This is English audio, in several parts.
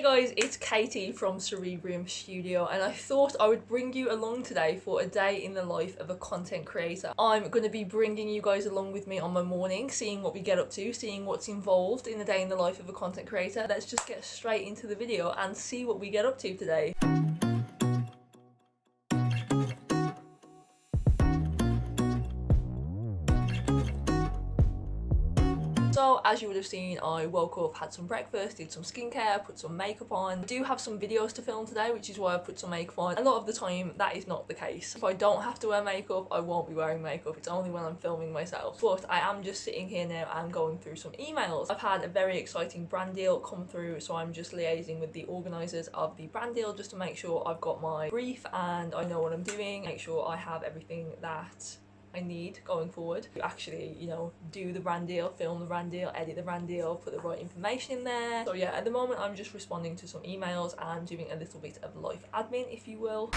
Guys, it's Katie from Cerebrium Studio, and I thought I would bring you along today for a day in the life of a content creator. I'm going to be bringing you guys along with me on my morning, seeing what we get up to, seeing what's involved in a day in the life of a content creator. Let's just get straight into the video and see what we get up to today. So as you would have seen, I woke up, had some breakfast, did some skincare, put some makeup on. I do have some videos to film today, which is why I put some makeup on. A lot of the time that is not the case. If I don't have to wear makeup, I won't be wearing makeup. It's only when I'm filming myself. But I am just sitting here now and going through some emails. I've had a very exciting brand deal come through, so I'm just liaising with the organisers of the brand deal just to make sure I've got my brief and I know what I'm doing, make sure I have everything that I need going forward to actually, do the brand deal, film the brand deal, edit the brand deal, put the right information in there. So yeah, at the moment I'm just responding to some emails and doing a little bit of life admin, if you will.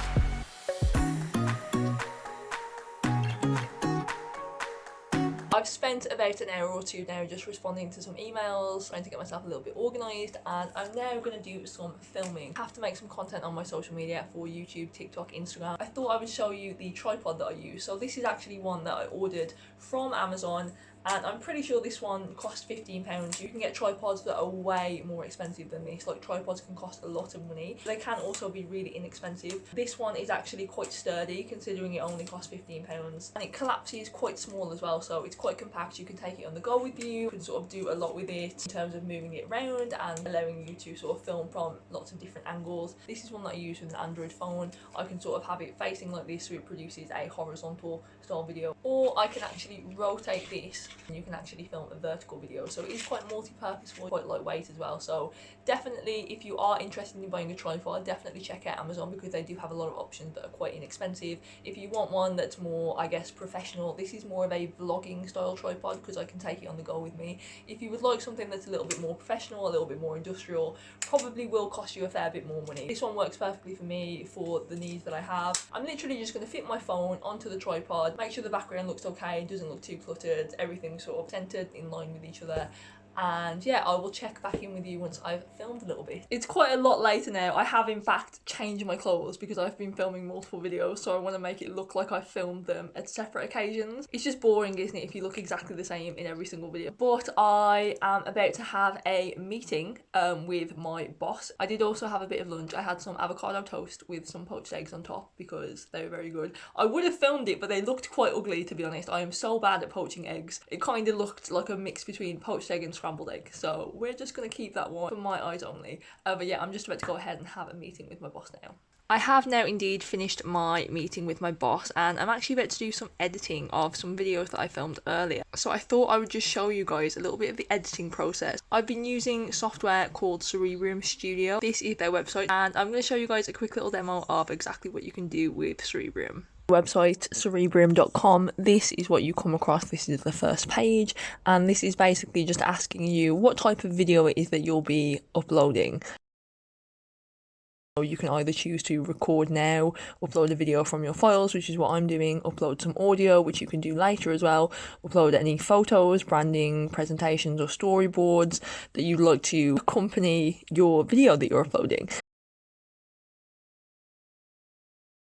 I've spent about an hour or two now just responding to some emails, trying to get myself a little bit organised, and I'm now going to do some filming. I have to make some content on my social media for YouTube, TikTok, Instagram. I thought I would show you the tripod that I use. So this is actually one that I ordered from Amazon, and I'm pretty sure this one cost £15. You can get tripods that are way more expensive than this. Like, tripods can cost a lot of money. They can also be really inexpensive. This one is actually quite sturdy, considering it only costs £15, and it collapses quite small as well, so it's quite compact. You can take it on the go with you. You can sort of do a lot with it in terms of moving it around and allowing you to sort of film from lots of different angles. This is one that I use with an Android phone. I can sort of have it facing like this so it produces a horizontal style video, or I can actually rotate this and you can actually film a vertical video. So it is quite multi-purpose, quite lightweight as well. So definitely, if you are interested in buying a tripod, definitely check out Amazon, because they do have a lot of options that are quite inexpensive. If you want one that's more, I guess, professional, this is more of a vlogging style tripod because I can take it on the go with me. If you would like something that's a little bit more professional, a little bit more industrial, probably will cost you a fair bit more money. This one works perfectly for me for the needs that I have. I'm literally just going to fit my phone onto the tripod, make sure the background looks okay, doesn't look too cluttered, everything's sort of centered in line with each other. And yeah, I will check back in with you once I've filmed a little bit. It's quite a lot later now. I have in fact changed my clothes because I've been filming multiple videos, so I want to make it look like I filmed them at separate occasions. It's just boring, isn't it, if you look exactly the same in every single video. But I am about to have a meeting with my boss. I did also have a bit of lunch. I had some avocado toast with some poached eggs on top because they were very good. I would have filmed it, but they looked quite ugly, to be honest. I am so bad at poaching eggs. It kind of looked like a mix between poached egg and scrambled egg, so we're just going to keep that one for my eyes only. But yeah, I'm just about to go ahead and have a meeting with my boss now. I have now indeed finished my meeting with my boss, and I'm actually about to do some editing of some videos that I filmed earlier. So I thought I would just show you guys a little bit of the editing process. I've been using software called Cerebrium Studio. This is their website, and I'm going to show you guys a quick little demo of exactly what you can do with Cerebrium. Website cerebrium.com. This is what you come across. This is the first page, and this is basically just asking you what type of video it is that you'll be uploading. You can either choose to record now, upload a video from your files, which is what I'm doing, upload some audio, which you can do later as well, upload any photos, branding, presentations or storyboards that you'd like to accompany your video that you're uploading.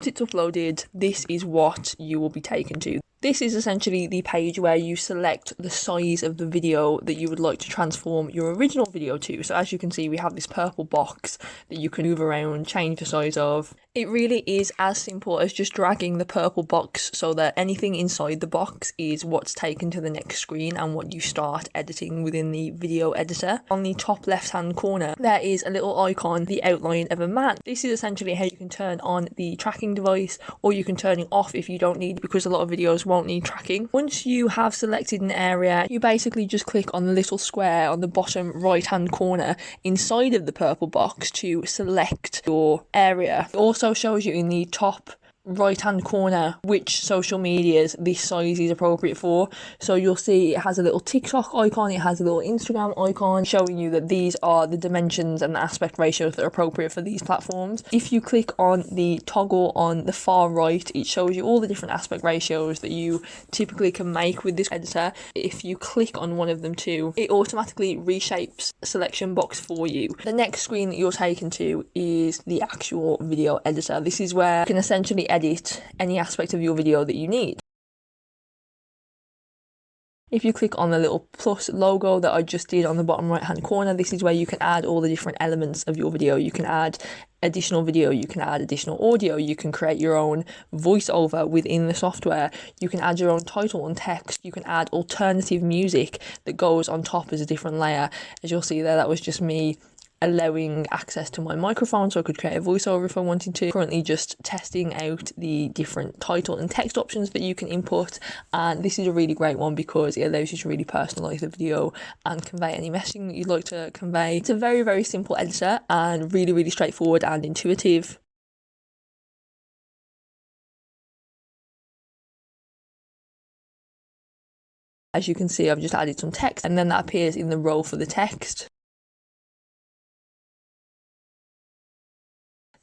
Once it's uploaded, this is what you will be taken to. This is essentially the page where you select the size of the video that you would like to transform your original video to. So as you can see, we have this purple box that you can move around, change the size of. It really is as simple as just dragging the purple box so that anything inside the box is what's taken to the next screen and what you start editing within the video editor. On the top left hand corner, there is a little icon, the outline of a man. This is essentially how you can turn on the tracking device, or you can turn it off if you don't need it, because a lot of videos won't need tracking. Once you have selected an area, you basically just click on the little square on the bottom right hand corner inside of the purple box to select your area. It also shows you in the top right hand corner which social medias this size is appropriate for. So you'll see it has a little TikTok icon, it has a little Instagram icon showing you that these are the dimensions and the aspect ratios that are appropriate for these platforms. If you click on the toggle on the far right, it shows you all the different aspect ratios that you typically can make with this editor. If you click on one of them too, it automatically reshapes a selection box for you. The next screen that you're taken to is the actual video editor. This is where you can essentially edit any aspect of your video that you need. If you click on the little plus logo that I just did on the bottom right hand corner, this is where you can add all the different elements of your video. You can add additional video, you can add additional audio, you can create your own voiceover within the software, you can add your own title and text, you can add alternative music that goes on top as a different layer. As you'll see there, that was just me allowing access to my microphone so I could create a voiceover if I wanted to. Currently just testing out the different title and text options that you can input, and this is a really great one because it allows you to really personalize the video and convey any messaging that you'd like to convey. It's a very, very simple editor and really, really straightforward and intuitive. As you can see, I've just added some text and then that appears in the row for the text.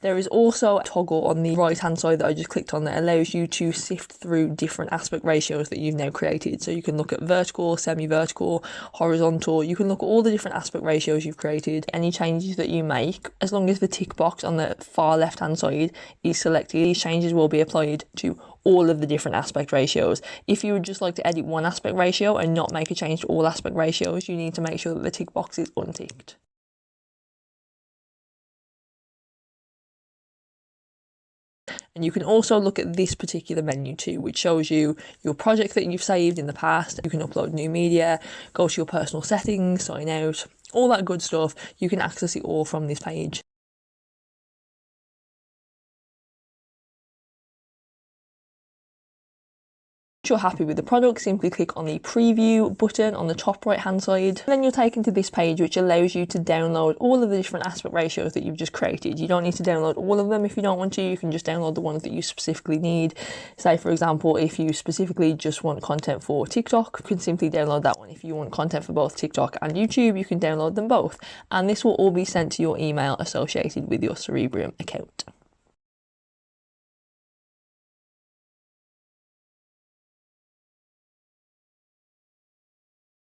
There is also a toggle on the right hand side that I just clicked on that allows you to sift through different aspect ratios that you've now created. So you can look at vertical, semi-vertical, horizontal, you can look at all the different aspect ratios you've created, any changes that you make, as long as the tick box on the far left hand side is selected, these changes will be applied to all of the different aspect ratios. If you would just like to edit one aspect ratio and not make a change to all aspect ratios, you need to make sure that the tick box is unticked. And you can also look at this particular menu too, which shows you your project that you've saved in the past. You can upload new media, go to your personal settings, sign out, all that good stuff. You can access it all from this page. If you're happy with the product, simply click on the preview button on the top right hand side. And then you're taken to this page which allows you to download all of the different aspect ratios that you've just created. You don't need to download all of them if you don't want to. You can just download the ones that you specifically need. Say for example, if you specifically just want content for TikTok, you can simply download that one. If you want content for both TikTok and YouTube, you can download them both. And this will all be sent to your email associated with your Cerebrium account.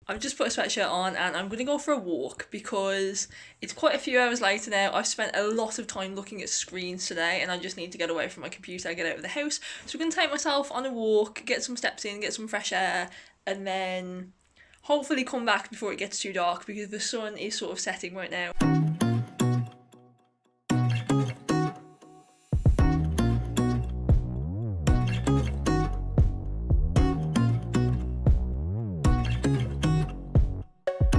I've just put a sweatshirt on and I'm going to go for a walk because it's quite a few hours later now. I've spent a lot of time looking at screens today and I just need to get away from my computer, get out of the house. So I'm going to take myself on a walk, get some steps in, get some fresh air, and then hopefully come back before it gets too dark because the sun is sort of setting right now.